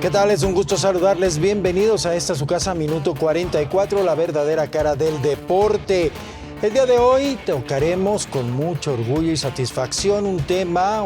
¿Qué tal? Es un gusto saludarles. Bienvenidos a esta su casa, Minuto 44, la verdadera cara del deporte. El día de hoy tocaremos con mucho orgullo y satisfacción un tema,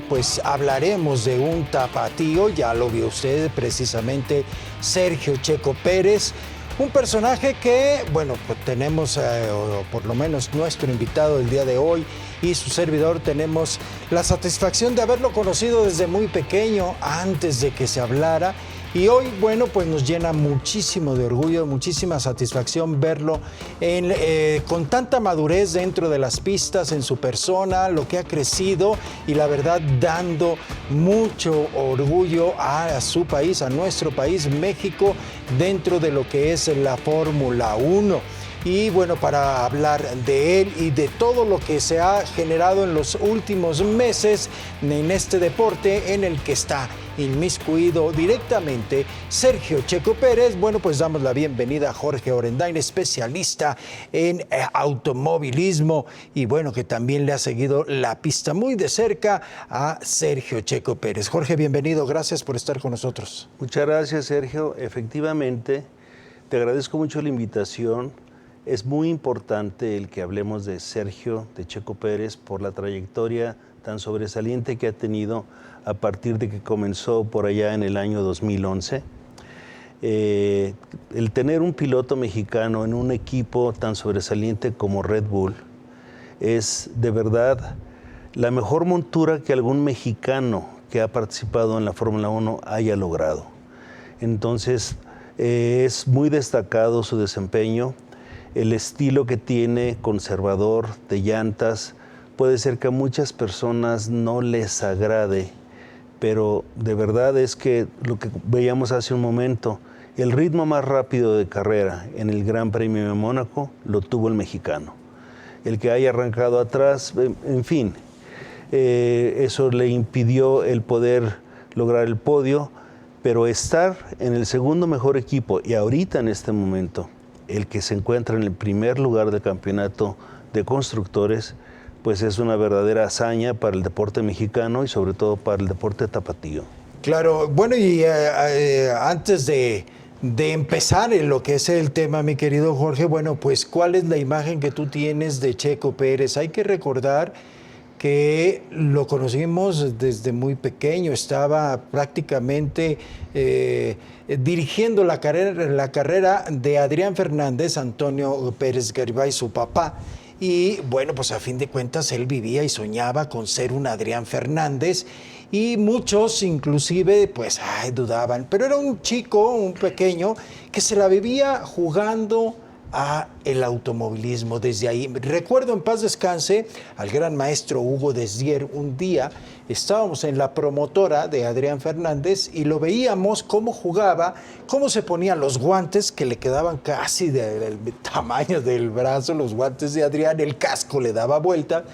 pues hablaremos de un tapatío, ya lo vio usted, precisamente Sergio Checo Pérez. Un personaje que, bueno, pues tenemos, o por lo menos nuestro invitado el día de hoy y su servidor tenemos la satisfacción de haberlo conocido desde muy pequeño, antes de que se hablara. Y hoy, bueno, pues nos llena muchísimo de orgullo, muchísima satisfacción verlo con tanta madurez dentro de las pistas, en su persona, lo que ha crecido y la verdad dando mucho orgullo a su país, a nuestro país, México, dentro de lo que es la Fórmula 1. Y bueno, para hablar de él y de todo lo que se ha generado en los últimos meses en este deporte en el que está inmiscuido directamente Sergio Checo Pérez, bueno, pues damos la bienvenida a Jorge Orendain, especialista en automovilismo y bueno, que también le ha seguido la pista muy de cerca a Sergio Checo Pérez. Jorge, bienvenido, gracias por estar con nosotros. Muchas gracias, Sergio. Efectivamente, te agradezco mucho la invitación. Es muy importante el que hablemos de Sergio, de Checo Pérez, por la trayectoria tan sobresaliente que ha tenido a partir de que comenzó por allá en el año 2011. El tener un piloto mexicano en un equipo tan sobresaliente como Red Bull es de verdad la mejor montura que algún mexicano que ha participado en la Fórmula 1 haya logrado. Entonces, es muy destacado su desempeño. El estilo que tiene, conservador, de llantas, puede ser que a muchas personas no les agrade, pero de verdad es que lo que veíamos hace un momento, el ritmo más rápido de carrera en el Gran Premio de Mónaco lo tuvo el mexicano. El que haya arrancado atrás, en fin, eso le impidió el poder lograr el podio, pero estar en el segundo mejor equipo y ahorita en este momento, el que se encuentra en el primer lugar del campeonato de constructores, pues es una verdadera hazaña para el deporte mexicano y sobre todo para el deporte tapatío. Claro, bueno, y antes de empezar en lo que es el tema, mi querido Jorge, bueno, pues ¿cuál es la imagen que tú tienes de Checo Pérez? Hay que recordar que lo conocimos desde muy pequeño, estaba prácticamente dirigiendo la carrera de Adrián Fernández, Antonio Pérez Garibay, su papá. Y bueno, pues a fin de cuentas él vivía y soñaba con ser un Adrián Fernández y muchos inclusive pues dudaban, pero era un chico, un pequeño, que se la vivía jugando a el automovilismo desde ahí. Recuerdo, en paz descanse, al gran maestro Hugo Desdier. Un día estábamos en la promotora de Adrián Fernández y lo veíamos cómo jugaba, cómo se ponían los guantes que le quedaban casi del tamaño del brazo, los guantes de Adrián, el casco le daba vuelta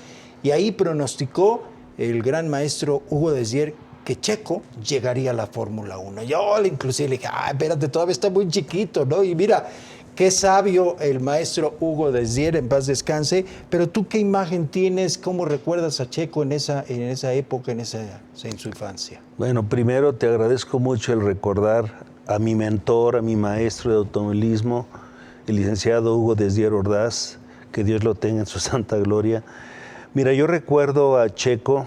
y ahí pronosticó el gran maestro Hugo Desdier que Checo llegaría a la Fórmula 1. Yo inclusive le dije, espérate, todavía está muy chiquito, ¿no? Y mira, qué sabio el maestro Hugo Desdier, en paz descanse. Pero tú, ¿qué imagen tienes? ¿Cómo recuerdas a Checo en esa época, en su infancia? Bueno, primero te agradezco mucho el recordar a mi mentor, a mi maestro de automovilismo, el licenciado Hugo Desdier Ordaz, que Dios lo tenga en su santa gloria. Mira, yo recuerdo a Checo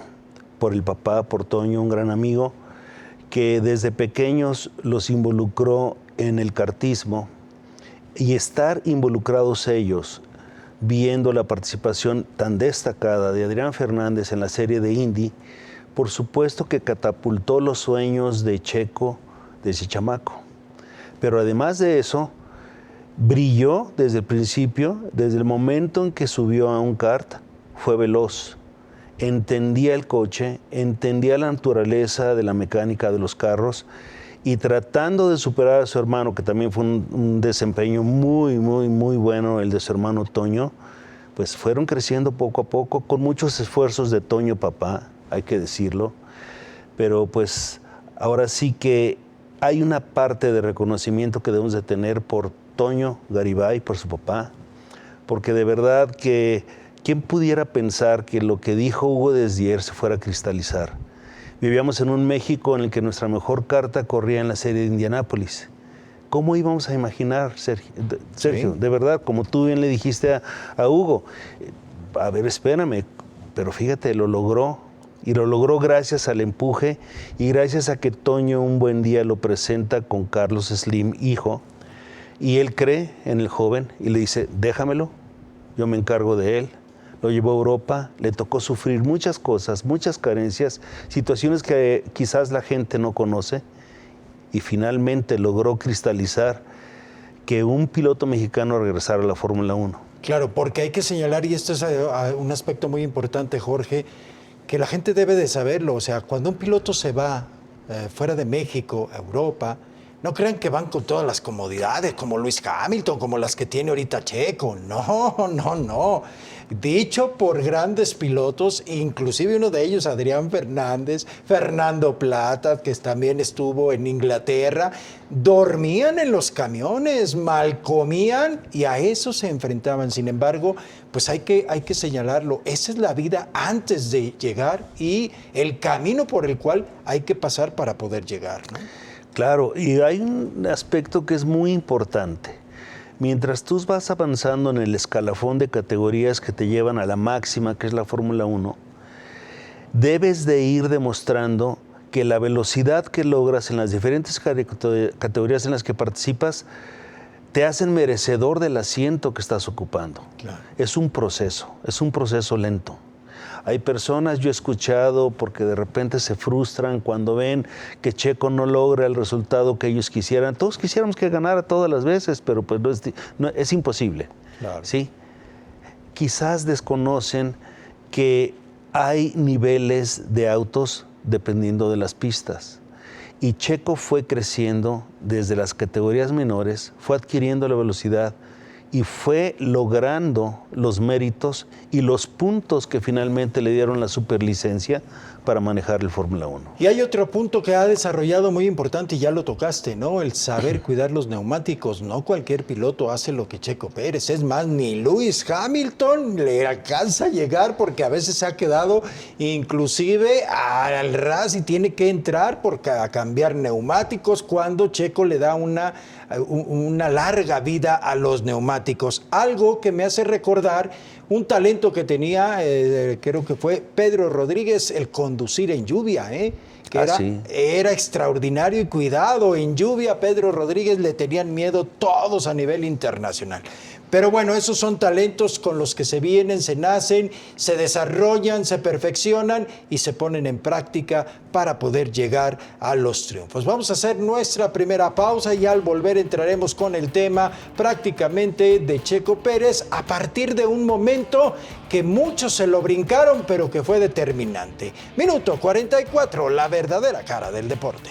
por el papá, por Toño, un gran amigo, que desde pequeños los involucró en el kartismo. Y estar involucrados ellos, viendo la participación tan destacada de Adrián Fernández en la serie de Indy, por supuesto que catapultó los sueños de Checo desde chamaco. Pero además de eso, brilló desde el principio, desde el momento en que subió a un kart, fue veloz. Entendía el coche, entendía la naturaleza de la mecánica de los carros, y tratando de superar a su hermano, que también fue un desempeño muy bueno, el de su hermano Toño, pues fueron creciendo poco a poco, con muchos esfuerzos de Toño papá, hay que decirlo, pero pues ahora sí que hay una parte de reconocimiento que debemos de tener por Toño Garibay, por su papá, porque de verdad que ¿quién pudiera pensar que lo que dijo Hugo Desdier se fuera a cristalizar? Vivíamos en un México en el que nuestra mejor carta corría en la serie de Indianápolis. ¿Cómo íbamos a imaginar, Sergio? Sí. De verdad, como tú bien le dijiste a Hugo, a ver, espérame, pero fíjate, lo logró. Y lo logró gracias al empuje y gracias a que Toño un buen día lo presenta con Carlos Slim, hijo, y él cree en el joven y le dice, déjamelo, yo me encargo de él. Lo llevó a Europa, le tocó sufrir muchas cosas, muchas carencias, situaciones que quizás la gente no conoce, y finalmente logró cristalizar que un piloto mexicano regresara a la Fórmula 1. Claro, porque hay que señalar, y esto es un aspecto muy importante, Jorge, que la gente debe de saberlo. O sea, cuando un piloto se va fuera de México, a Europa, no crean que van con todas las comodidades, como Lewis Hamilton, como las que tiene ahorita Checo. No. Dicho por grandes pilotos, inclusive uno de ellos, Adrián Fernández, Fernando Plata, que también estuvo en Inglaterra, dormían en los camiones, mal comían y a eso se enfrentaban. Sin embargo, pues hay que señalarlo, esa es la vida antes de llegar y el camino por el cual hay que pasar para poder llegar, ¿no? Claro, y hay un aspecto que es muy importante. Mientras tú vas avanzando en el escalafón de categorías que te llevan a la máxima, que es la Fórmula 1, debes de ir demostrando que la velocidad que logras en las diferentes categorías en las que participas te hacen merecedor del asiento que estás ocupando. Claro. Es un proceso lento. Hay personas, yo he escuchado, porque de repente se frustran cuando ven que Checo no logra el resultado que ellos quisieran. Todos quisiéramos que ganara todas las veces, pero pues es imposible. Claro. ¿Sí? Quizás desconocen que hay niveles de autos dependiendo de las pistas. Y Checo fue creciendo desde las categorías menores, fue adquiriendo la velocidad, y fue logrando los méritos y los puntos que finalmente le dieron la superlicencia para manejar el Fórmula 1. Y hay otro punto que ha desarrollado muy importante y ya lo tocaste, ¿no? El saber cuidar los neumáticos. No cualquier piloto hace lo que Checo Pérez. Es más, ni Lewis Hamilton le alcanza a llegar porque a veces se ha quedado inclusive al ras y tiene que entrar a cambiar neumáticos cuando Checo le da una larga vida a los neumáticos. Algo que me hace recordar un talento que tenía, creo que fue Pedro Rodríguez, el conducir en lluvia, que era extraordinario y cuidado. En lluvia, Pedro Rodríguez le tenían miedo todos a nivel internacional. Pero bueno, esos son talentos con los que se vienen, se nacen, se desarrollan, se perfeccionan y se ponen en práctica para poder llegar a los triunfos. Vamos a hacer nuestra primera pausa y al volver entraremos con el tema prácticamente de Checo Pérez a partir de un momento que muchos se lo brincaron, pero que fue determinante. Minuto 44, la verdadera cara del deporte.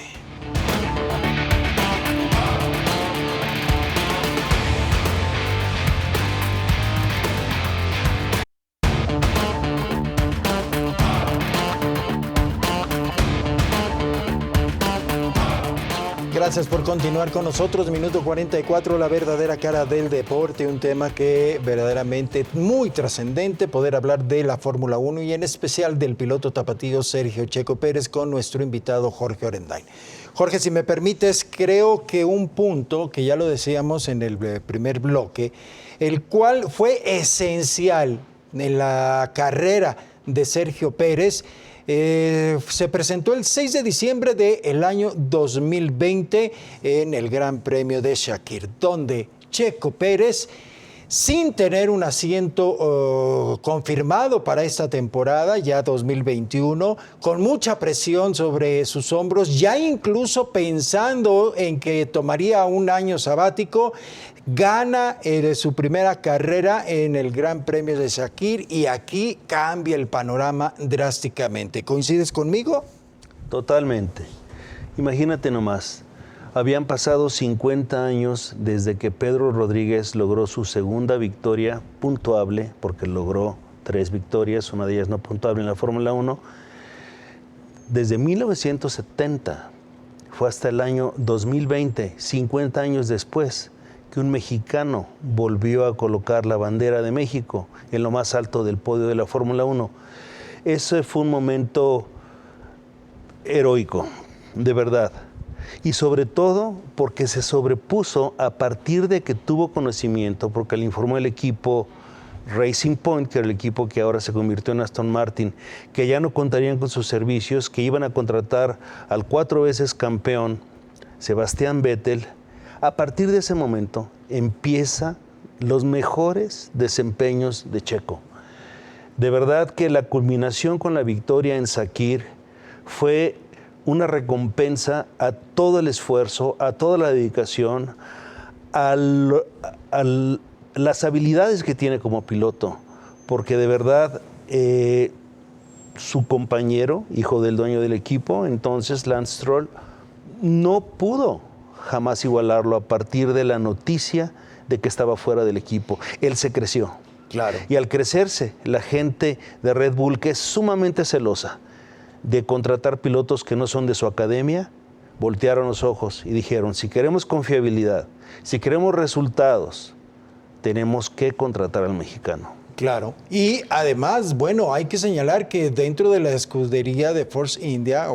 Gracias por continuar con nosotros. Minuto 44, la verdadera cara del deporte, un tema que verdaderamente muy trascendente, poder hablar de la Fórmula 1 y en especial del piloto tapatío Sergio Checo Pérez con nuestro invitado Jorge Orendain. Jorge, si me permites, creo que un punto que ya lo decíamos en el primer bloque, el cual fue esencial en la carrera de Sergio Pérez, se presentó el 6 de diciembre del año 2020 en el Gran Premio de Sakhir, donde Checo Pérez, sin tener un asiento confirmado para esta temporada, ya 2021, con mucha presión sobre sus hombros, ya incluso pensando en que tomaría un año sabático, gana su primera carrera en el Gran Premio de Sakhir y aquí cambia el panorama drásticamente. ¿Coincides conmigo? Totalmente. Imagínate nomás, habían pasado 50 años desde que Pedro Rodríguez logró su segunda victoria puntuable, porque logró 3 victorias, una de ellas no puntuable en la Fórmula 1, desde 1970. Fue hasta el año 2020, 50 años después, que un mexicano volvió a colocar la bandera de México en lo más alto del podio de la Fórmula 1. Ese fue un momento heroico, de verdad. Y sobre todo porque se sobrepuso a partir de que tuvo conocimiento, porque le informó el equipo Racing Point, que era el equipo que ahora se convirtió en Aston Martin, que ya no contarían con sus servicios, que iban a contratar al 4 veces campeón Sebastián Vettel. A partir de ese momento empieza los mejores desempeños de Checo. De verdad que la culminación con la victoria en Sakir fue una recompensa a todo el esfuerzo, a toda la dedicación, a las habilidades que tiene como piloto, porque de verdad su compañero, hijo del dueño del equipo, entonces Lance Stroll, no pudo jamás igualarlo a partir de la noticia de que estaba fuera del equipo. Él se creció. Claro. Y al crecerse, la gente de Red Bull, que es sumamente celosa de contratar pilotos que no son de su academia, voltearon los ojos y dijeron, si queremos confiabilidad, si queremos resultados, tenemos que contratar al mexicano. Claro. Y además, bueno, hay que señalar que dentro de la escudería de Force India,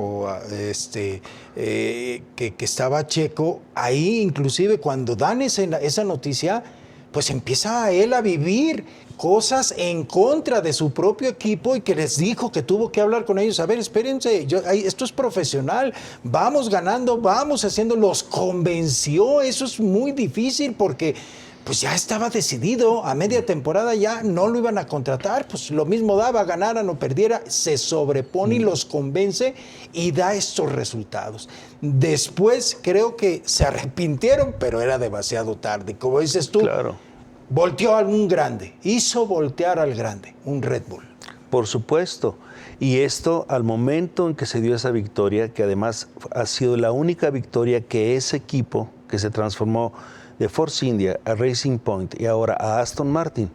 que estaba Checo, ahí inclusive cuando dan esa noticia, pues empieza él a vivir cosas en contra de su propio equipo y que les dijo que tuvo que hablar con ellos. A ver, espérense, esto es profesional, vamos ganando, vamos haciendo, los convenció. Eso es muy difícil porque pues ya estaba decidido, a media temporada ya no lo iban a contratar, pues lo mismo daba, ganaran o perdiera, se sobrepone y los convence y da estos resultados. Después creo que se arrepintieron, pero era demasiado tarde. Como dices tú, claro, volteó a un grande, hizo voltear al grande, un Red Bull. Por supuesto. Y esto al momento en que se dio esa victoria, que además ha sido la única victoria que ese equipo que se transformó de Force India a Racing Point y ahora a Aston Martin,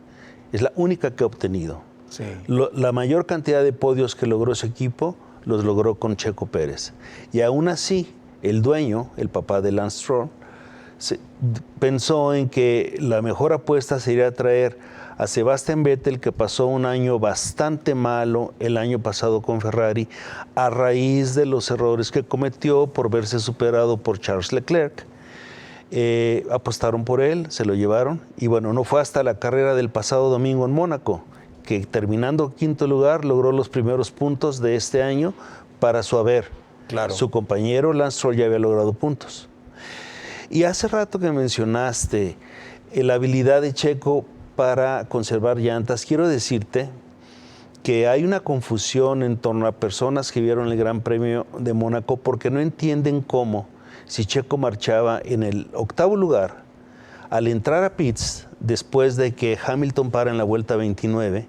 es la única que ha obtenido. Sí. La mayor cantidad de podios que logró ese equipo, los logró con Checo Pérez. Y aún así, el dueño, el papá de Lance Stroll, pensó en que la mejor apuesta sería traer a Sebastián Vettel, que pasó un año bastante malo el año pasado con Ferrari, a raíz de los errores que cometió por verse superado por Charles Leclerc. Apostaron por él, se lo llevaron, y bueno, no fue hasta la carrera del pasado domingo en Mónaco, que terminando quinto lugar logró los primeros puntos de este año para su haber. Claro. Su compañero Lance Stroll ya había logrado puntos. Y hace rato que mencionaste la habilidad de Checo para conservar llantas, quiero decirte que hay una confusión en torno a personas que vieron el Gran Premio de Mónaco porque no entienden cómo, si Checo marchaba en el octavo lugar, al entrar a pits, después de que Hamilton para en la vuelta 29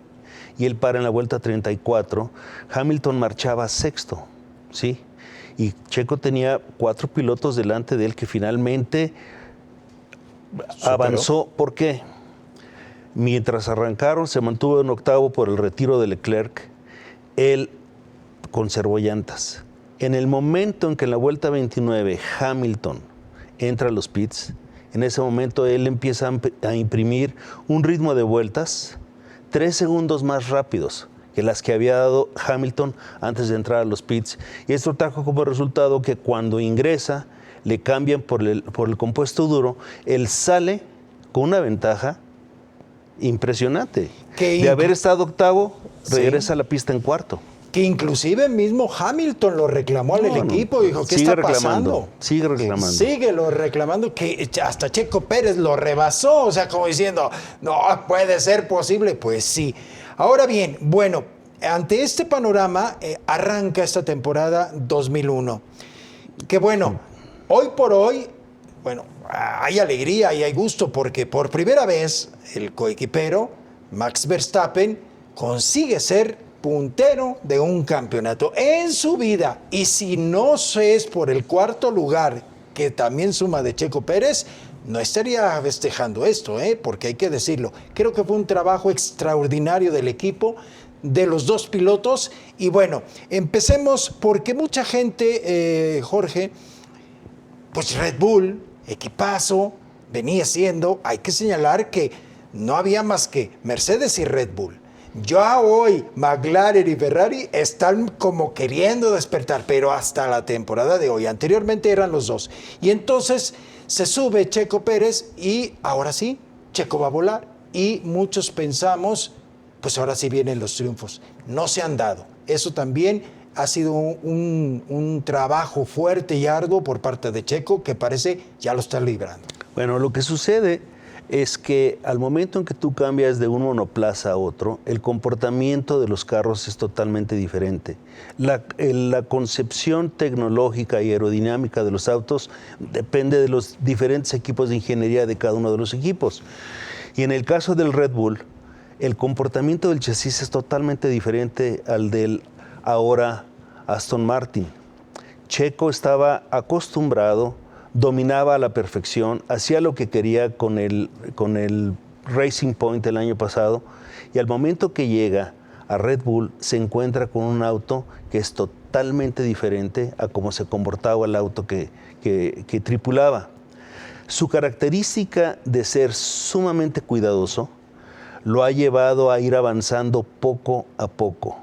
y él para en la vuelta 34, Hamilton marchaba sexto, ¿sí? Y Checo tenía 4 pilotos delante de él que finalmente avanzó. ¿Por qué? Mientras arrancaron, se mantuvo en octavo por el retiro de Leclerc. Él conservó llantas. En el momento en que en la vuelta 29 Hamilton entra a los pits, en ese momento él empieza a imprimir un ritmo de vueltas 3 segundos más rápidos que las que había dado Hamilton antes de entrar a los pits. Y esto trajo como resultado que cuando ingresa, le cambian por el compuesto duro, él sale con una ventaja impresionante. De haber estado octavo, regresa a la pista en cuarto. Que inclusive mismo Hamilton lo reclamó al equipo, dijo, ¿qué está pasando? Sigue reclamando. Síguelo reclamando, que hasta Checo Pérez lo rebasó, o sea, como diciendo, no puede ser posible, pues sí. Ahora bien, bueno, ante este panorama arranca esta temporada 2001, que bueno, hoy por hoy, bueno, hay alegría y hay gusto porque por primera vez el coequipero Max Verstappen consigue ser puntero de un campeonato en su vida. Y si no es por el cuarto lugar, que también suma de Checo Pérez, no estaría festejando esto, porque hay que decirlo. Creo que fue un trabajo extraordinario del equipo, de los dos pilotos. Y bueno, empecemos porque mucha gente, Jorge, pues Red Bull, equipazo, venía siendo, hay que señalar que no había más que Mercedes y Red Bull. Ya hoy McLaren y Ferrari están como queriendo despertar, pero hasta la temporada de hoy. Anteriormente eran los dos. Y entonces se sube Checo Pérez y ahora sí, Checo va a volar. Y muchos pensamos, pues ahora sí vienen los triunfos. No se han dado. Eso también ha sido un trabajo fuerte y arduo por parte de Checo que parece ya lo está librando. Bueno, lo que sucede es que al momento en que tú cambias de un monoplaza a otro, el comportamiento de los carros es totalmente diferente. La concepción tecnológica y aerodinámica de los autos depende de los diferentes equipos de ingeniería de cada uno de los equipos. Y en el caso del Red Bull, el comportamiento del chasis es totalmente diferente al del ahora Aston Martin. Checo estaba acostumbrado, dominaba a la perfección, hacía lo que quería con el Racing Point el año pasado, y al momento que llega a Red Bull se encuentra con un auto que es totalmente diferente a cómo se comportaba el auto que tripulaba. Su característica de ser sumamente cuidadoso lo ha llevado a ir avanzando poco a poco.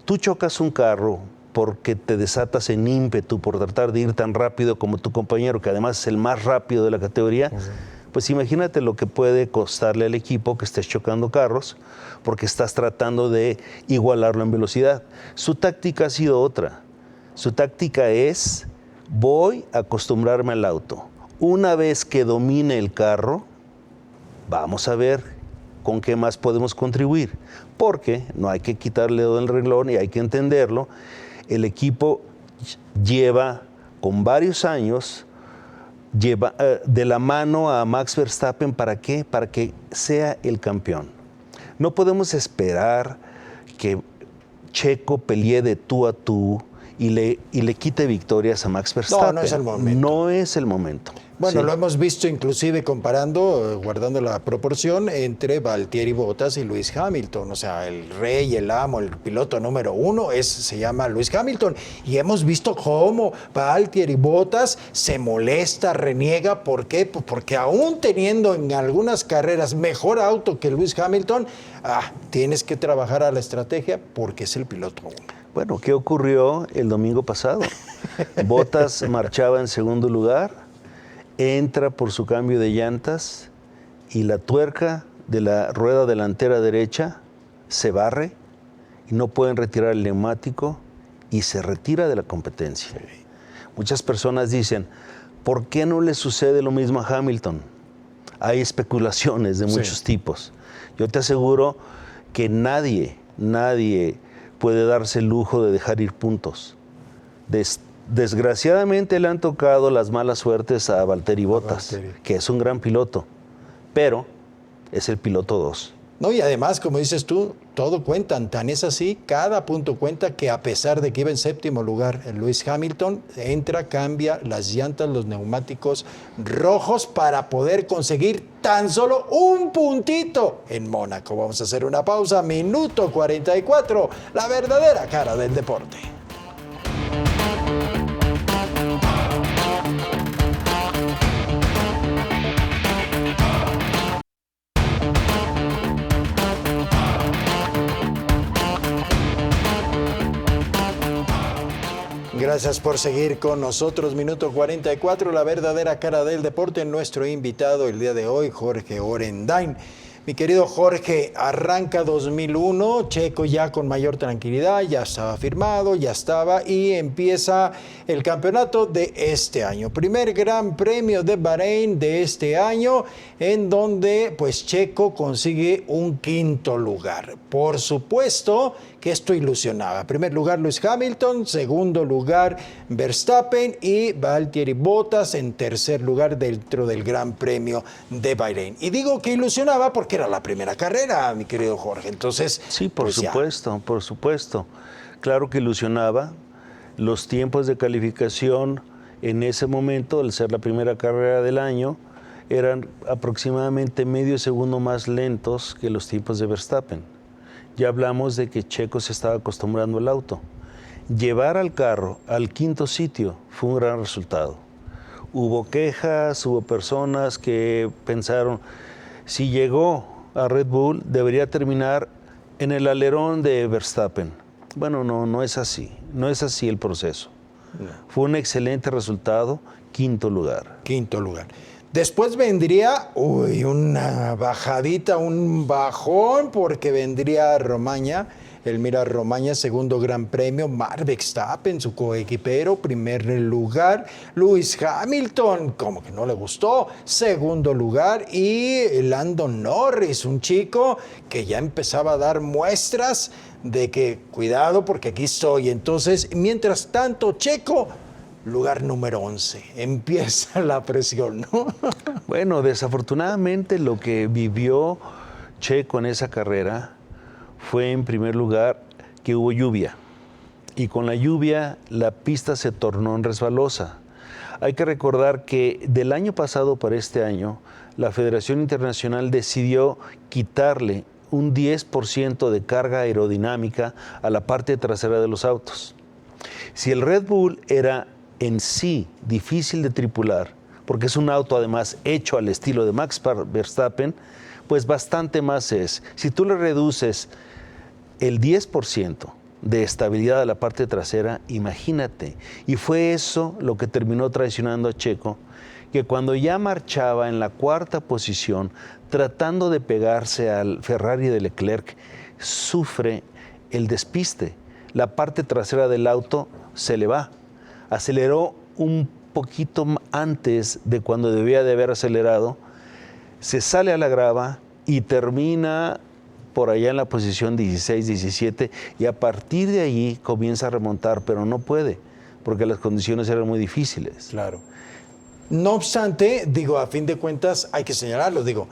Tú chocas un carro porque te desatas en ímpetu por tratar de ir tan rápido como tu compañero, que además es el más rápido de la categoría, pues imagínate lo que puede costarle al equipo que estés chocando carros porque estás tratando de igualarlo en velocidad. Su táctica ha sido otra. Su táctica es, voy a acostumbrarme al auto. Una vez que domine el carro, vamos a ver con qué más podemos contribuir, porque no hay que quitarle dedo del renglón y hay que entenderlo. El equipo lleva con varios años, de la mano a Max Verstappen, ¿para qué? Para que sea el campeón. No podemos esperar que Checo pelee de tú a tú y le quite victorias a Max Verstappen. No es el momento. No es el momento. Bueno, Sí. lo hemos visto inclusive comparando, guardando la proporción entre Valtteri Bottas y Lewis Hamilton. O sea, el rey, el amo, el piloto número uno se llama Lewis Hamilton. Y hemos visto cómo Valtteri Bottas se molesta, reniega. ¿Por qué? Pues porque aún teniendo en algunas carreras mejor auto que Lewis Hamilton, tienes que trabajar a la estrategia porque es el piloto uno. Bueno, ¿qué ocurrió el domingo pasado? Bottas marchaba en segundo lugar, entra por su cambio de llantas y la tuerca de la rueda delantera derecha se barre y no pueden retirar el neumático y se retira de la competencia. Sí. Muchas personas dicen, ¿por qué no le sucede lo mismo a Hamilton? Hay especulaciones de muchos tipos. Yo te aseguro que nadie puede darse el lujo de dejar ir puntos. Desgraciadamente le han tocado las malas suertes a Valtteri Bottas, que es un gran piloto, pero es el piloto 2. No, y además, como dices tú, todo cuenta. Tan es así, cada punto cuenta, que a pesar de que iba en séptimo lugar Lewis Hamilton, entra, cambia las llantas, los neumáticos rojos para poder conseguir tan solo un puntito en Mónaco. Vamos a hacer una pausa, minuto 44, la verdadera cara del deporte. Gracias por seguir con nosotros. Minuto 44, la verdadera cara del deporte. Nuestro invitado el día de hoy, Jorge Orendain. Mi querido Jorge, arranca 2001, Checo ya con mayor tranquilidad, ya estaba firmado, ya estaba, y empieza el campeonato de este año. Primer Gran Premio de Bahrein de este año, en donde pues Checo consigue un quinto lugar. Por supuesto que esto ilusionaba. Primer lugar Lewis Hamilton, segundo lugar Verstappen y Valtteri Bottas en tercer lugar dentro del Gran Premio de Bahrein. Y digo que ilusionaba porque era la primera carrera, mi querido Jorge. Entonces, sí, por pues supuesto, por supuesto. Claro que ilusionaba. Los tiempos de calificación en ese momento, al ser la primera carrera del año, eran aproximadamente medio segundo más lentos que los tiempos de Verstappen. Ya hablamos de que Checo se estaba acostumbrando al auto. Llevar al carro al quinto sitio fue un gran resultado. Hubo quejas, hubo personas que pensaron, si llegó a Red Bull, debería terminar en el alerón de Verstappen. Bueno, no es así. No es así el proceso. No. Fue un excelente resultado, quinto lugar. Quinto lugar. Después vendría, una bajadita, un bajón, porque vendría Romaña, Elmira Romaña, segundo Gran Premio, Max Verstappen, su coequipero, primer lugar, Lewis Hamilton, como que no le gustó, segundo lugar, y Lando Norris, un chico que ya empezaba a dar muestras de que, cuidado, porque aquí estoy. Entonces, mientras tanto, Checo, lugar número 11. Empieza la presión, ¿no? Bueno, desafortunadamente lo que vivió Checo en esa carrera fue, en primer lugar, que hubo lluvia. Y con la lluvia la pista se tornó resbalosa. Hay que recordar que del año pasado para este año, la Federación Internacional decidió quitarle un 10% de carga aerodinámica a la parte trasera de los autos. Si el Red Bull era en sí difícil de tripular, porque es un auto además hecho al estilo de Max Verstappen, pues bastante más es. Si tú le reduces el 10% de estabilidad a la parte trasera, imagínate. Y fue eso lo que terminó traicionando a Checo, que cuando ya marchaba en la cuarta posición, tratando de pegarse al Ferrari de Leclerc, sufre el despiste. La parte trasera del auto se le va. Aceleró un poquito antes de cuando debía de haber acelerado, se sale a la grava y termina por allá en la posición 16, 17, y a partir de allí comienza a remontar, pero no puede, porque las condiciones eran muy difíciles. Claro. No obstante, digo, a fin de cuentas hay que señalarlo, digo,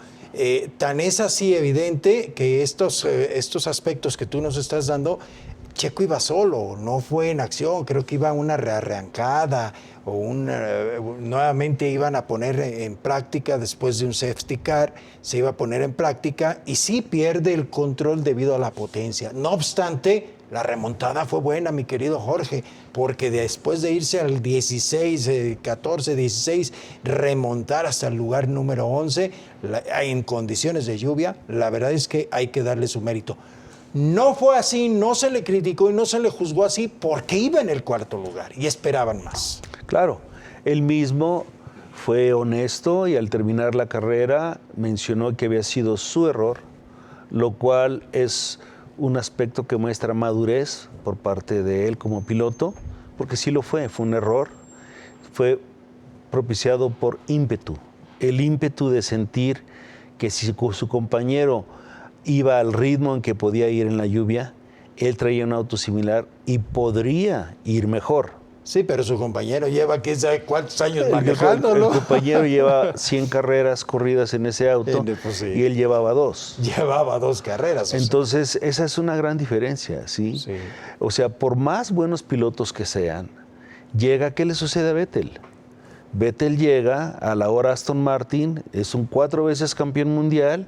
tan es así evidente que estos aspectos que tú nos estás dando, Checo iba solo, no fue en acción, creo que iba una rearrancada o nuevamente iban a poner en práctica después de un safety car, se iba a poner en práctica y sí pierde el control debido a la potencia. No obstante, la remontada fue buena, mi querido Jorge, porque después de irse al 16, 14, 16, remontar hasta el lugar número 11, en condiciones de lluvia, la verdad es que hay que darle su mérito. No fue así, no se le criticó y no se le juzgó así porque iba en el cuarto lugar y esperaban más. Claro, él mismo fue honesto y al terminar la carrera mencionó que había sido su error, lo cual es un aspecto que muestra madurez por parte de él como piloto, porque sí lo fue un error, fue propiciado por ímpetu, el ímpetu de sentir que si su compañero iba al ritmo en que podía ir en la lluvia, él traía un auto similar y podría ir mejor. Sí, pero su compañero lleva quién sabe cuántos años manejándolo. El compañero lleva 100 carreras corridas en ese auto pues sí. Y él llevaba 2. Llevaba 2 carreras. Entonces, esa es una gran diferencia, ¿sí? Sí. O sea, por más buenos pilotos que sean, ¿qué le sucede a Vettel? Vettel llega a la hora Aston Martin, es un 4 veces campeón mundial,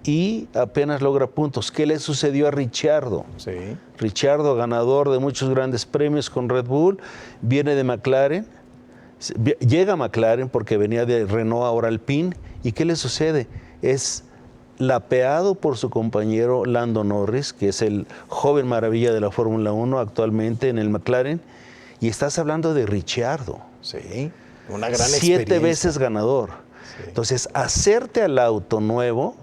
y apenas logra puntos. ¿Qué le sucedió a Ricciardo? Sí. Ricciardo, ganador de muchos grandes premios con Red Bull, viene de McLaren, llega a McLaren porque venía de Renault, ahora Alpine, ¿y qué le sucede? Es lapeado por su compañero Lando Norris, que es el joven maravilla de la Fórmula 1 actualmente en el McLaren, y estás hablando de Ricciardo. Sí, una gran 7 veces ganador. Sí. Entonces, hacerte al auto nuevo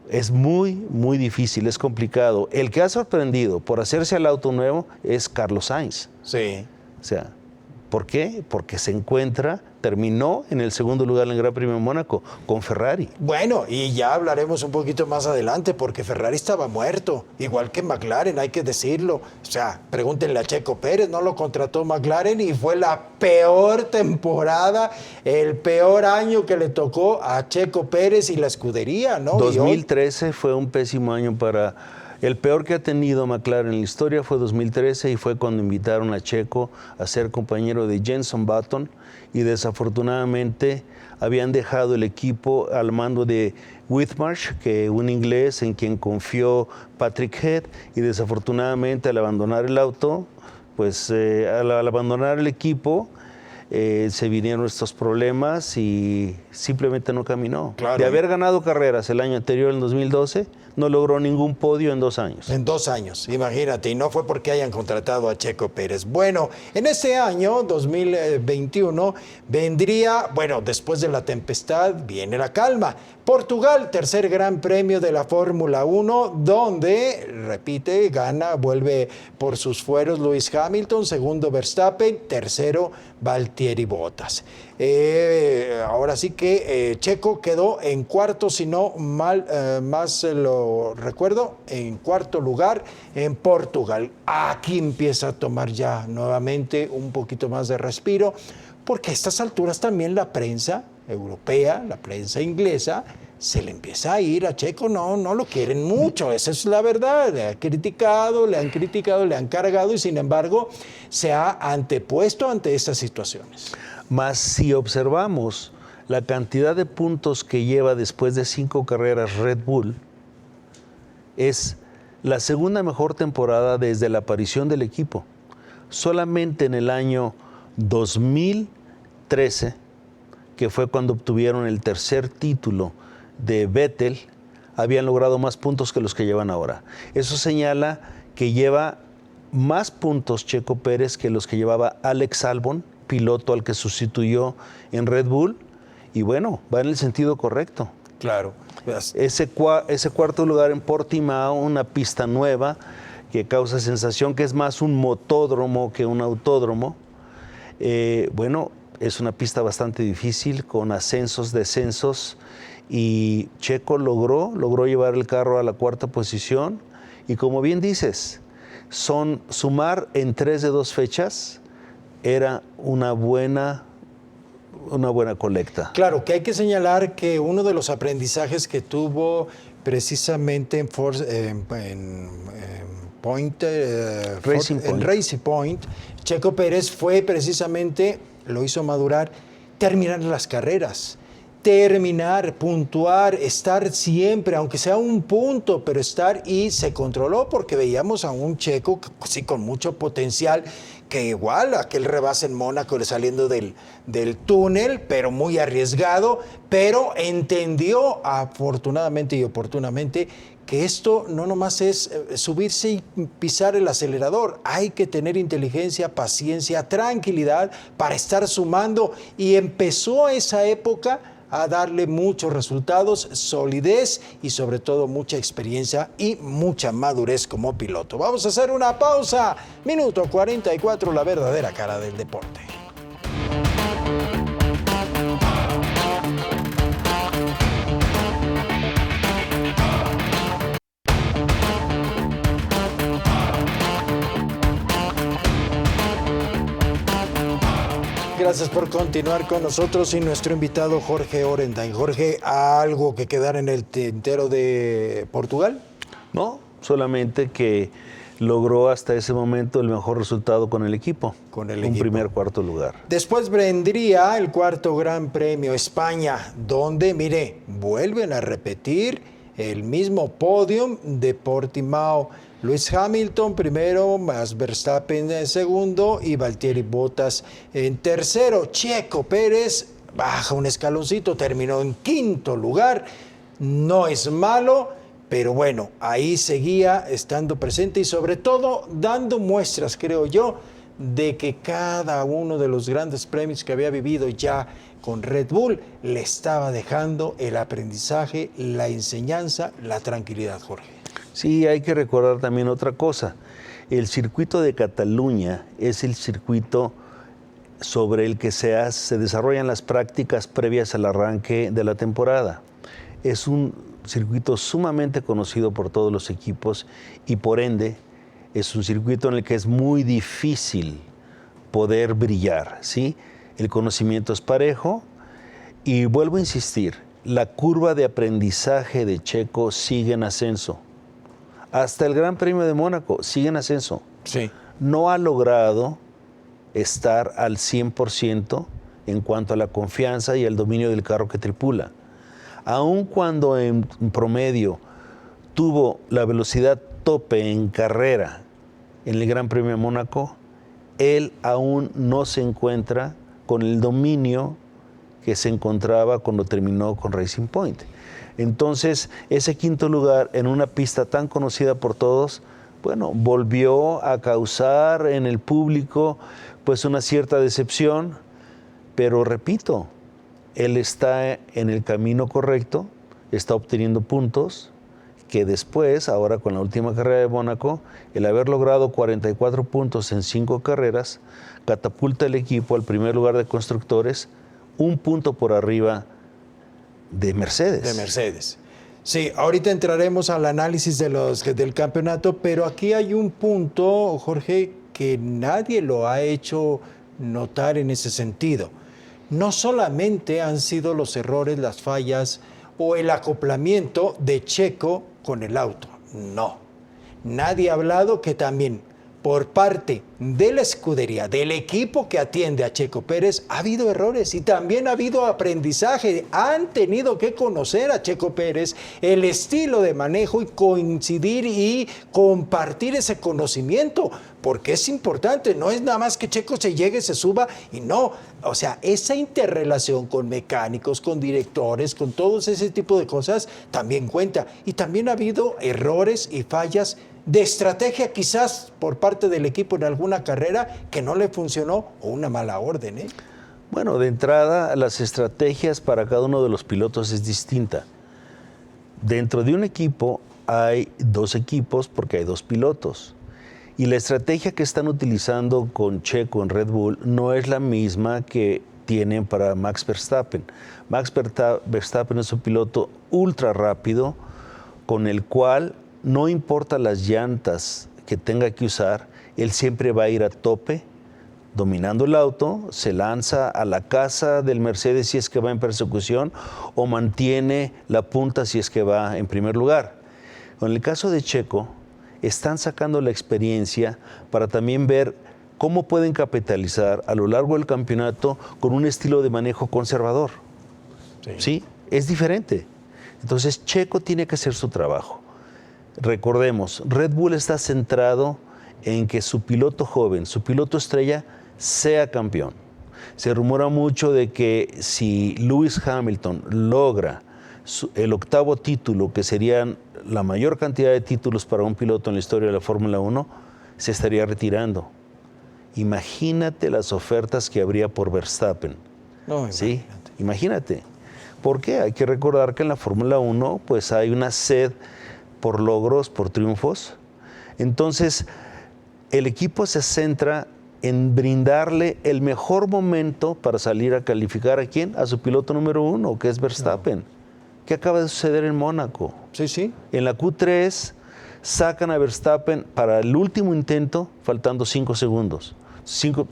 es muy, muy difícil, es complicado. El que ha sorprendido por hacerse al auto nuevo es Carlos Sainz. Sí. O sea, ¿por qué? Porque terminó en el segundo lugar en el Gran Premio de Mónaco con Ferrari. Bueno, y ya hablaremos un poquito más adelante porque Ferrari estaba muerto, igual que McLaren, hay que decirlo. O sea, pregúntenle a Checo Pérez, no lo contrató McLaren y fue la peor temporada, el peor año que le tocó a Checo Pérez y la escudería, ¿no? 2013 fue un pésimo año para... El peor que ha tenido McLaren en la historia fue 2013 y fue cuando invitaron a Checo a ser compañero de Jenson Button y desafortunadamente habían dejado el equipo al mando de Whitmarsh, que un inglés en quien confió Patrick Head, y desafortunadamente al abandonar el auto, pues al abandonar el equipo, se vinieron estos problemas y simplemente no caminó. Claro. De haber ganado carreras el año anterior, en 2012, no logró ningún podio en 2 años. En 2 años, imagínate, y no fue porque hayan contratado a Checo Pérez. Bueno, en este año, 2021, vendría, bueno, después de la tempestad viene la calma. Portugal, tercer gran premio de la Fórmula 1, donde, repite, gana, vuelve por sus fueros Lewis Hamilton, segundo Verstappen, tercero Valtteri Bottas. Ahora sí que Checo quedó en cuarto, si no más lo recuerdo, en cuarto lugar en Portugal. Aquí empieza a tomar ya nuevamente un poquito más de respiro, porque a estas alturas también la prensa europea, la prensa inglesa, se le empieza a ir a Checo, no lo quieren mucho, esa es la verdad, le han criticado, le han cargado y sin embargo se ha antepuesto ante estas situaciones. Mas si observamos la cantidad de puntos que lleva después de 5 carreras Red Bull, es la segunda mejor temporada desde la aparición del equipo. Solamente en el año 2013, que fue cuando obtuvieron el tercer título de Vettel, habían logrado más puntos que los que llevan ahora. Eso señala que lleva más puntos Checo Pérez que los que llevaba Alex Albon, piloto al que sustituyó en Red Bull, y bueno, va en el sentido correcto. Claro. Ese cuarto lugar en Portimao, una pista nueva que causa sensación que es más un motódromo que un autódromo. Bueno, es una pista bastante difícil, con ascensos, descensos, y Checo logró llevar el carro a la cuarta posición, y como bien dices, sumar en 3 de 2 fechas era una buena colecta. Claro, que hay que señalar que uno de los aprendizajes que tuvo precisamente en Racing Point, Checo Pérez fue precisamente, lo hizo madurar, terminar las carreras. Terminar, puntuar, estar siempre, aunque sea un punto, pero estar, y se controló porque veíamos a un Checo sí, con mucho potencial, que igual aquel rebase en Mónaco saliendo del túnel, pero muy arriesgado, pero entendió afortunadamente y oportunamente que esto no nomás es subirse y pisar el acelerador, hay que tener inteligencia, paciencia, tranquilidad para estar sumando, y empezó esa época a darle muchos resultados, solidez y sobre todo mucha experiencia y mucha madurez como piloto. Vamos a hacer una pausa. Minuto 44, la verdadera cara del deporte. Gracias por continuar con nosotros y nuestro invitado Jorge Orendain. Jorge, ¿algo que quedar en el tintero de Portugal? No, solamente que logró hasta ese momento el mejor resultado con el equipo. Un primer cuarto lugar. Después vendría el cuarto Gran Premio España, donde, mire, vuelven a repetir el mismo podium de Portimao. Lewis Hamilton primero, Max Verstappen en segundo y Valtteri Bottas en tercero. Checo Pérez baja un escaloncito, terminó en quinto lugar. No es malo, pero bueno, ahí seguía estando presente y sobre todo dando muestras, creo yo, de que cada uno de los grandes premios que había vivido ya con Red Bull le estaba dejando el aprendizaje, la enseñanza, la tranquilidad, Jorge. Sí, hay que recordar también otra cosa. El circuito de Cataluña es el circuito sobre el que se desarrollan las prácticas previas al arranque de la temporada. Es un circuito sumamente conocido por todos los equipos y por ende es un circuito en el que es muy difícil poder brillar, ¿sí? El conocimiento es parejo y vuelvo a insistir, la curva de aprendizaje de Checo sigue en ascenso. Hasta el Gran Premio de Mónaco sigue en ascenso. Sí. No ha logrado estar al 100% en cuanto a la confianza y el dominio del carro que tripula. Aun cuando en promedio tuvo la velocidad tope en carrera en el Gran Premio de Mónaco, él aún no se encuentra con el dominio que se encontraba cuando terminó con Racing Point. Entonces, ese quinto lugar en una pista tan conocida por todos, bueno, volvió a causar en el público pues una cierta decepción, pero repito, él está en el camino correcto, está obteniendo puntos, que después, ahora con la última carrera de Mónaco, el haber logrado 44 puntos en 5 carreras, catapulta el equipo al primer lugar de constructores, un punto por arriba de Mercedes. De Mercedes. Sí, ahorita entraremos al análisis del campeonato, pero aquí hay un punto, Jorge, que nadie lo ha hecho notar en ese sentido. No solamente han sido los errores, las fallas o el acoplamiento de Checo con el auto, no. Nadie ha hablado que también por parte de la escudería, del equipo que atiende a Checo Pérez, ha habido errores y también ha habido aprendizaje. Han tenido que conocer a Checo Pérez, el estilo de manejo y coincidir y compartir ese conocimiento, porque es importante, no es nada más que Checo se llegue, se suba y no. O sea, esa interrelación con mecánicos, con directores, con todos ese tipo de cosas también cuenta. Y también ha habido errores y fallas de estrategia quizás por parte del equipo en alguna carrera que no le funcionó o una mala orden, ¿eh? Bueno, de entrada, las estrategias para cada uno de los pilotos es distinta. Dentro de un equipo hay 2 equipos porque hay 2 pilotos. Y la estrategia que están utilizando con Checo en Red Bull no es la misma que tienen para Max Verstappen. Max Verstappen es un piloto ultra rápido con el cual no importa las llantas que tenga que usar, él siempre va a ir a tope, dominando el auto, se lanza a la casa del Mercedes si es que va en persecución o mantiene la punta si es que va en primer lugar. En el caso de Checo, están sacando la experiencia para también ver cómo pueden capitalizar a lo largo del campeonato con un estilo de manejo conservador. ¿Sí? Es diferente. Entonces, Checo tiene que hacer su trabajo. Recordemos, Red Bull está centrado en que su piloto joven, su piloto estrella, sea campeón. Se rumora mucho de que si Lewis Hamilton logra el 8º título, que serían la mayor cantidad de títulos para un piloto en la historia de la Fórmula 1, se estaría retirando. Imagínate las ofertas que habría por Verstappen. No, ¿sí? Imagínate. ¿Por qué? Hay que recordar que en la Fórmula 1 pues hay una sed por logros, por triunfos. Entonces, el equipo se centra en brindarle el mejor momento para salir a calificar ¿a quién? A su piloto número 1, que es Verstappen. ¿Qué acaba de suceder en Mónaco? Sí, sí. En la Q3 sacan a Verstappen para el último intento, faltando 5 segundos. 5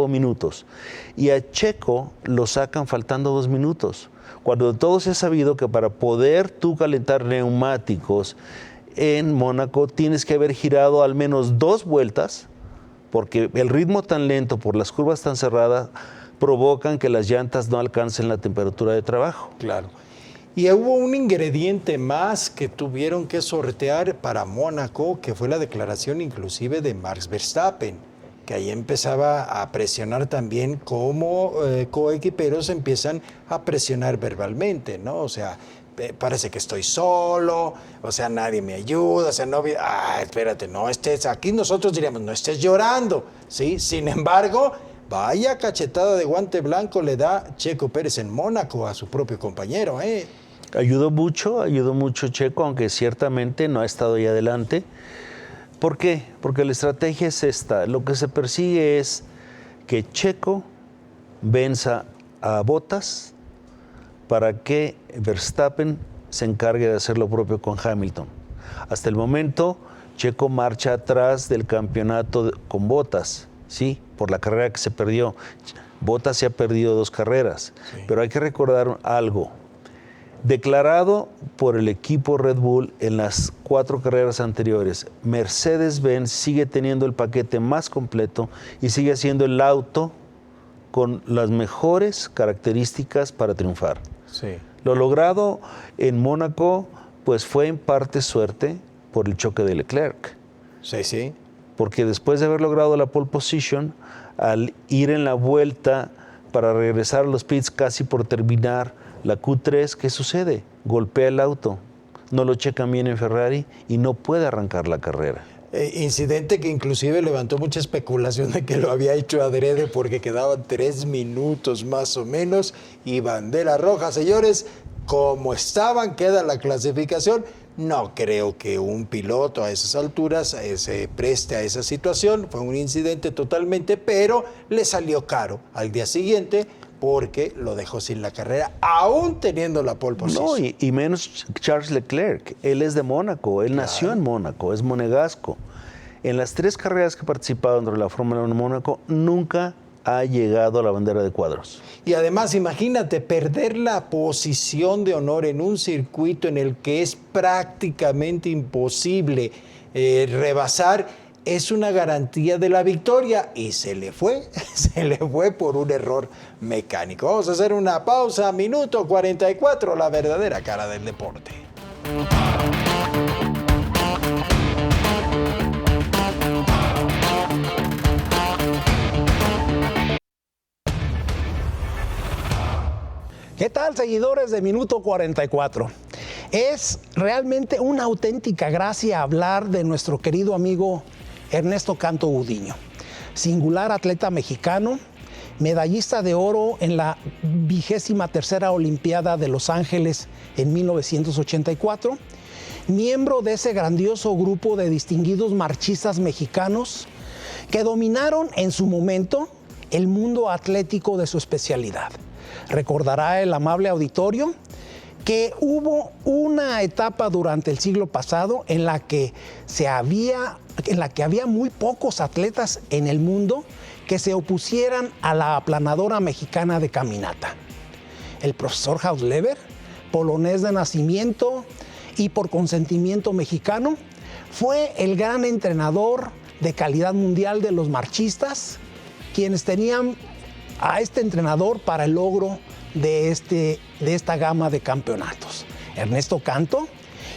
minutos. Y a Checo lo sacan faltando 2 minutos. Cuando todos he sabido que para poder tú calentar neumáticos en Mónaco tienes que haber girado al menos 2 vueltas, porque el ritmo tan lento por las curvas tan cerradas provocan que las llantas no alcancen la temperatura de trabajo. Claro. Y hubo un ingrediente más que tuvieron que sortear para Mónaco, que fue la declaración inclusive de Max Verstappen, que ahí empezaba a presionar también como coequiperos empiezan a presionar verbalmente, ¿no? O sea, parece que estoy solo, o sea, nadie me ayuda, o sea, no, espérate, no estés, aquí nosotros diríamos, no estés llorando, ¿sí? Sin embargo, vaya cachetada de guante blanco le da Checo Pérez en Mónaco a su propio compañero, ¿eh? Ayudó mucho Checo, aunque ciertamente no ha estado ahí adelante. ¿Por qué? Porque la estrategia es esta. Lo que se persigue es que Checo venza a Bottas para que Verstappen se encargue de hacer lo propio con Hamilton. Hasta el momento, Checo marcha atrás del campeonato con Bottas, ¿sí? Por la carrera que se perdió. Bottas se ha perdido 2 carreras, sí. Pero hay que recordar algo. Declarado por el equipo Red Bull en las 4 carreras anteriores, Mercedes-Benz sigue teniendo el paquete más completo y sigue siendo el auto con las mejores características para triunfar. Sí. Lo logrado en Mónaco pues fue en parte suerte por el choque de Leclerc. Sí, sí. Porque después de haber logrado la pole position, al ir en la vuelta para regresar a los pits casi por terminar, La Q3, ¿qué sucede? Golpea el auto, no lo checan bien en Ferrari y no puede arrancar la carrera. Incidente que inclusive levantó mucha especulación de que lo había hecho adrede porque quedaban 3 minutos más o menos y bandera roja. Señores, como estaban, queda la clasificación. No creo que un piloto a esas alturas se preste a esa situación. Fue un incidente totalmente, pero le salió caro al día siguiente porque lo dejó sin la carrera, aún teniendo la pole position. No, y menos Charles Leclerc. Él es de Mónaco, él nació en Mónaco, es monegasco. En las 3 carreras que ha participado dentro de la Fórmula 1 en Mónaco, nunca ha llegado a la bandera de cuadros. Y además, imagínate, perder la posición de honor en un circuito en el que es prácticamente imposible rebasar, es una garantía de la victoria y se le fue por un error mecánico. Vamos a hacer una pausa, minuto 44, la verdadera cara del deporte. ¿Qué tal, seguidores de Minuto 44? Es realmente una auténtica gracia hablar de nuestro querido amigo Ernesto Canto Gudiño, singular atleta mexicano, medallista de oro en la 23ª Olimpiada de Los Ángeles en 1984, miembro de ese grandioso grupo de distinguidos marchistas mexicanos que dominaron en su momento el mundo atlético de su especialidad. Recordará el amable auditorio que hubo una etapa durante el siglo pasado en la que había muy pocos atletas en el mundo que se opusieran a la aplanadora mexicana de caminata. El profesor Hausleber, polonés de nacimiento y por consentimiento mexicano, fue el gran entrenador de calidad mundial de los marchistas, quienes tenían a este entrenador para el logro de esta gama de campeonatos. Ernesto Canto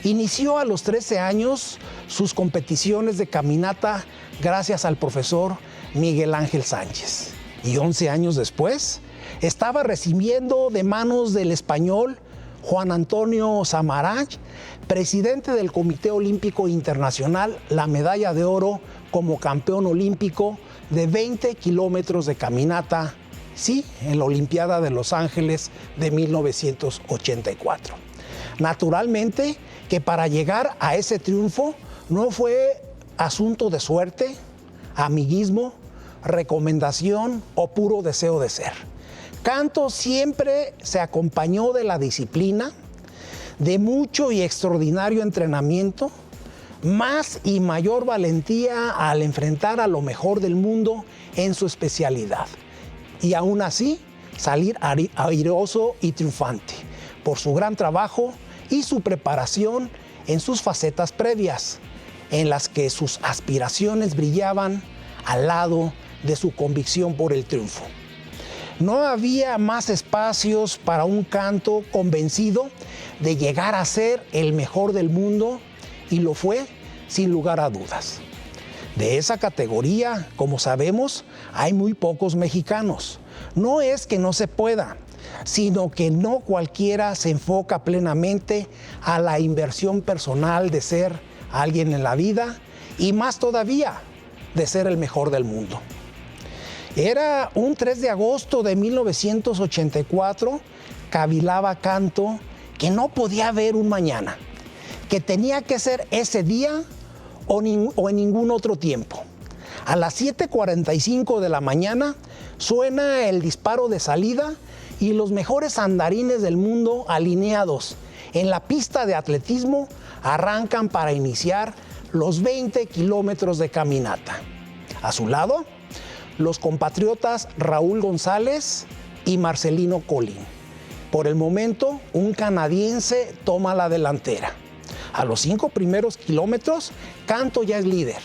inició a los 13 años sus competiciones de caminata gracias al profesor Miguel Ángel Sánchez. Y 11 años después estaba recibiendo de manos del español Juan Antonio Samaranch, presidente del Comité Olímpico Internacional, la medalla de oro como campeón olímpico de 20 kilómetros de caminata, sí, en la Olimpiada de Los Ángeles de 1984. Naturalmente que para llegar a ese triunfo no fue asunto de suerte, amiguismo, recomendación o puro deseo de ser. Canto siempre se acompañó de la disciplina, de mucho y extraordinario entrenamiento, más y mayor valentía al enfrentar a lo mejor del mundo en su especialidad. Y aún así, salir airoso y triunfante por su gran trabajo y su preparación en sus facetas previas, en las que sus aspiraciones brillaban al lado de su convicción por el triunfo. No había más espacios para un Canto convencido de llegar a ser el mejor del mundo, y lo fue sin lugar a dudas. De esa categoría, como sabemos, hay muy pocos mexicanos. No es que no se pueda, sino que no cualquiera se enfoca plenamente a la inversión personal de ser alguien en la vida, y más todavía, de ser el mejor del mundo. Era un 3 de agosto de 1984, cavilaba Canto que no podía haber un mañana, que tenía que ser ese día o en ningún otro tiempo. A las 7:45 de la mañana suena el disparo de salida y los mejores andarines del mundo alineados en la pista de atletismo arrancan para iniciar los 20 kilómetros de caminata. A su lado, los compatriotas Raúl González y Marcelino Colín. Por el momento, un canadiense toma la delantera. A los 5 primeros kilómetros, Canto ya es líder.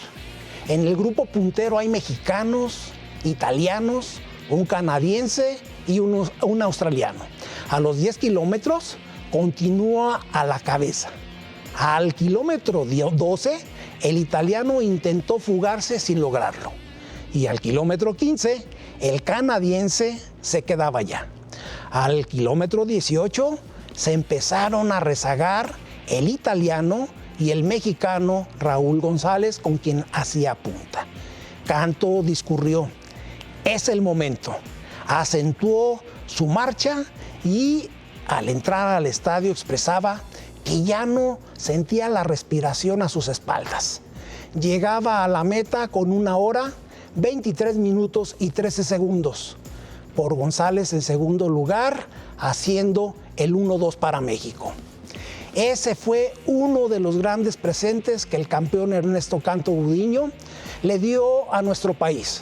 En el grupo puntero hay mexicanos, italianos, un canadiense y un australiano. A los 10 kilómetros, continúa a la cabeza. Al kilómetro 12, el italiano intentó fugarse sin lograrlo. Y al kilómetro 15, el canadiense se quedaba ya. Al kilómetro 18 se empezaron a rezagar el italiano y el mexicano Raúl González, con quien hacía punta. Canto discurrió: es el momento. Acentuó su marcha y al entrar al estadio expresaba que ya no sentía la respiración a sus espaldas. Llegaba a la meta con 1 hora, 23 minutos y 13 segundos. Por González en segundo lugar, haciendo el 1-2 para México. Ese fue uno de los grandes presentes que el campeón Ernesto Canto Gudiño le dio a nuestro país.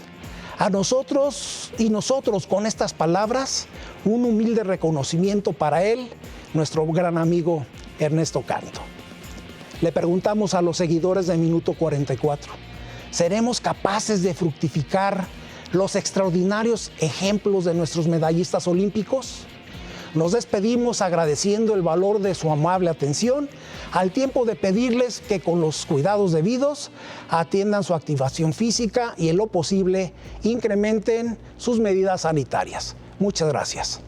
A nosotros y nosotros con estas palabras, un humilde reconocimiento para él, nuestro gran amigo Ernesto Canto. Le preguntamos a los seguidores de Minuto 44, ¿seremos capaces de fructificar los extraordinarios ejemplos de nuestros medallistas olímpicos? Nos despedimos agradeciendo el valor de su amable atención, al tiempo de pedirles que con los cuidados debidos atiendan su activación física y en lo posible incrementen sus medidas sanitarias. Muchas gracias.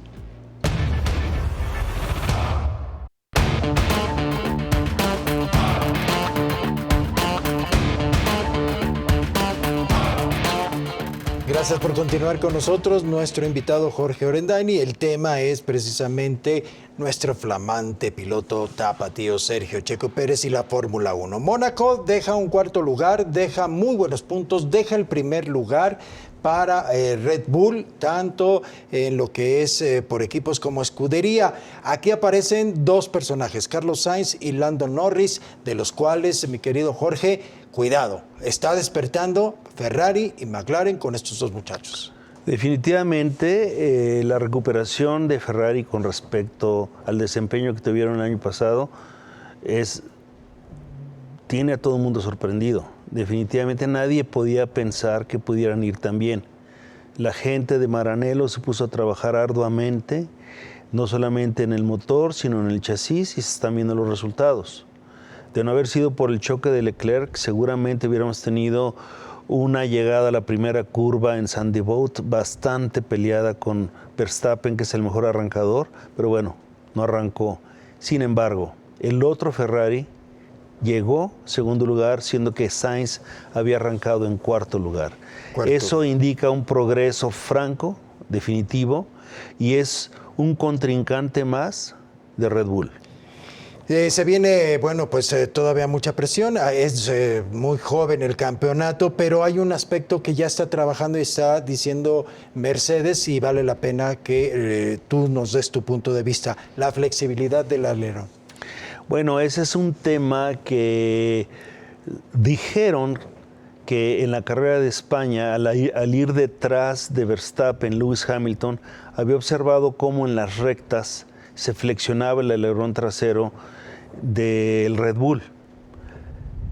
Gracias por continuar con nosotros. Nuestro invitado Jorge Orendaini. El tema es precisamente nuestro flamante piloto tapatío Sergio Checo Pérez y la Fórmula 1. Mónaco deja un cuarto lugar, deja muy buenos puntos, deja el primer lugar para Red Bull, tanto en lo que es por equipos como escudería. Aquí aparecen dos personajes, Carlos Sainz y Lando Norris, de los cuales, mi querido Jorge, cuidado, está despertando Ferrari y McLaren con estos dos muchachos. Definitivamente la recuperación de Ferrari con respecto al desempeño que tuvieron el año pasado tiene a todo el mundo sorprendido. Definitivamente nadie podía pensar que pudieran ir tan bien. La gente de Maranello se puso a trabajar arduamente, no solamente en el motor, sino en el chasis, y se están viendo los resultados. De no haber sido por el choque de Leclerc, seguramente hubiéramos tenido una llegada a la primera curva en Sandy Boat bastante peleada con Verstappen, que es el mejor arrancador, pero bueno, no arrancó. Sin embargo, el otro Ferrari llegó segundo lugar, siendo que Sainz había arrancado en cuarto lugar. Eso indica un progreso franco, definitivo, y es un contrincante más de Red Bull. Se viene, bueno, pues todavía mucha presión, es muy joven el campeonato, pero hay un aspecto que ya está trabajando y está diciendo Mercedes, y vale la pena que tú nos des tu punto de vista, la flexibilidad del alerón. Bueno, ese es un tema que dijeron que en la carrera de España, al ir detrás de Verstappen, Lewis Hamilton había observado cómo en las rectas se flexionaba el alerón trasero del Red Bull.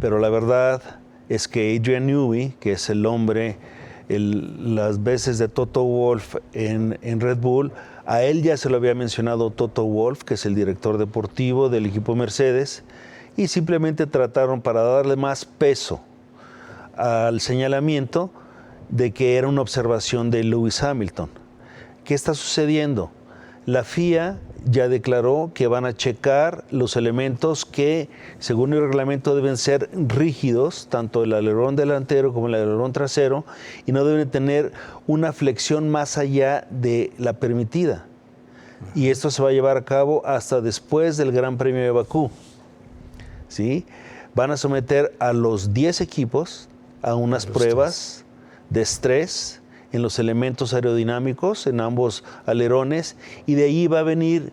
Pero la verdad es que Adrian Newey, que es el hombre, las veces de Toto Wolff en Red Bull, a él ya se lo había mencionado Toto Wolff, que es el director deportivo del equipo Mercedes, y simplemente trataron, para darle más peso al señalamiento, de que era una observación de Lewis Hamilton. ¿Qué está sucediendo? La FIA ya declaró que van a checar los elementos que, según el reglamento, deben ser rígidos, tanto el alerón delantero como el alerón trasero, y no deben tener una flexión más allá de la permitida. Y esto se va a llevar a cabo hasta después del Gran Premio de Bakú. ¿Sí? Van a someter a los 10 equipos a unas pruebas de estrés en los elementos aerodinámicos, en ambos alerones, y de ahí va a venir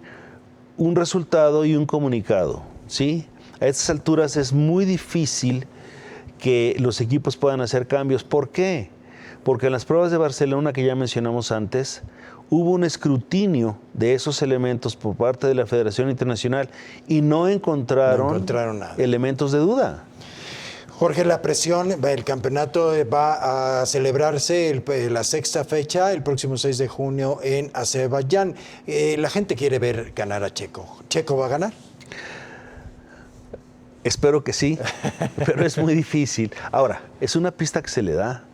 un resultado y un comunicado, ¿sí? A estas alturas es muy difícil que los equipos puedan hacer cambios. ¿Por qué? Porque en las pruebas de Barcelona, que ya mencionamos antes, hubo un escrutinio de esos elementos por parte de la Federación Internacional y no encontraron nada. Elementos de duda. Jorge, la presión, el campeonato va a celebrarse la sexta fecha, el próximo 6 de junio en Azerbaiyán. La gente quiere ver ganar a Checo. ¿Checo va a ganar? Espero que sí, pero es muy difícil. Ahora, es una pista que se le da.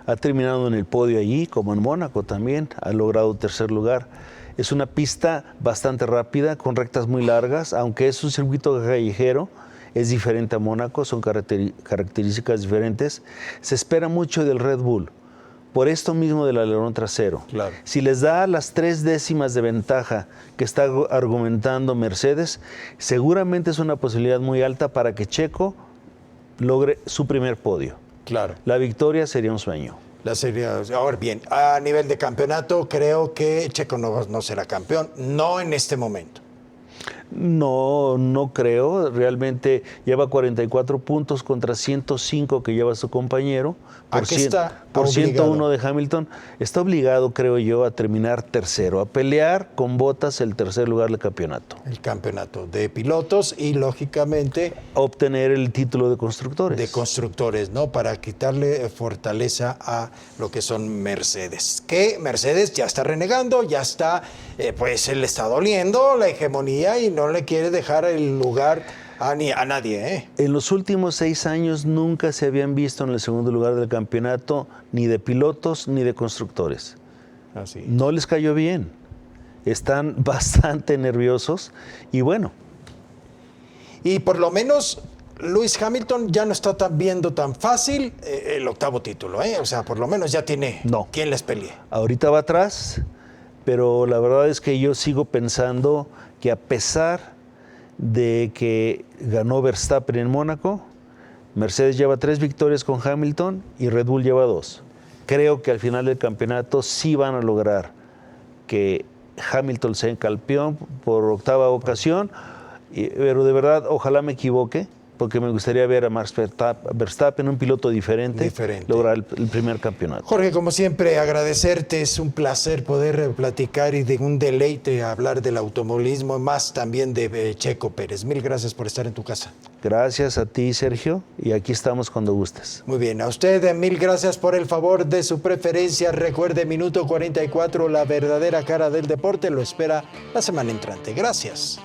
Ha terminado en el podio allí, como en Mónaco también, ha logrado tercer lugar. Es una pista bastante rápida, con rectas muy largas, aunque es un circuito callejero, es diferente a Mónaco, son características diferentes. Se espera mucho del Red Bull, por esto mismo del alerón trasero. Claro. Si les da las 3 décimas de ventaja que está argumentando Mercedes, seguramente es una posibilidad muy alta para que Checo logre su primer podio. Claro. La victoria sería un sueño. La serie, ahora bien, a nivel de campeonato, creo que Checo no será campeón, no en este momento. No creo. Realmente lleva 44 puntos contra 105 que lleva su compañero. Aquí está por obligado. 101 de Hamilton. Está obligado, creo yo, a terminar tercero, a pelear con Bottas el tercer lugar del campeonato. El campeonato de pilotos y, lógicamente, obtener el título de constructores. De constructores, ¿no? Para quitarle fortaleza a lo que son Mercedes. Que Mercedes ya está renegando, ya está, pues le está doliendo la hegemonía y no le quiere dejar el lugar a nadie, ¿eh? En los últimos 6 años nunca se habían visto en el segundo lugar del campeonato ni de pilotos ni de constructores. Así. No les cayó bien. Están bastante nerviosos y bueno. Y por lo menos Lewis Hamilton ya no está viendo tan fácil el octavo título, ¿eh? O sea, por lo menos ya tiene quien les pelee. Ahorita va atrás, pero la verdad es que yo sigo pensando que a pesar de que ganó Verstappen en Mónaco, Mercedes lleva 3 victorias con Hamilton y Red Bull lleva 2. Creo que al final del campeonato sí van a lograr que Hamilton sea campeón por 8ª ocasión, pero de verdad ojalá me equivoque, porque me gustaría ver a Max Verstappen, un piloto diferente. Lograr el primer campeonato. Jorge, como siempre, agradecerte. Es un placer poder platicar y de un deleite hablar del automovilismo, más también de Checo Pérez. Mil gracias por estar en tu casa. Gracias a ti, Sergio, y aquí estamos cuando gustes. Muy bien, a usted mil gracias por el favor de su preferencia. Recuerde, minuto 44, la verdadera cara del deporte lo espera la semana entrante. Gracias.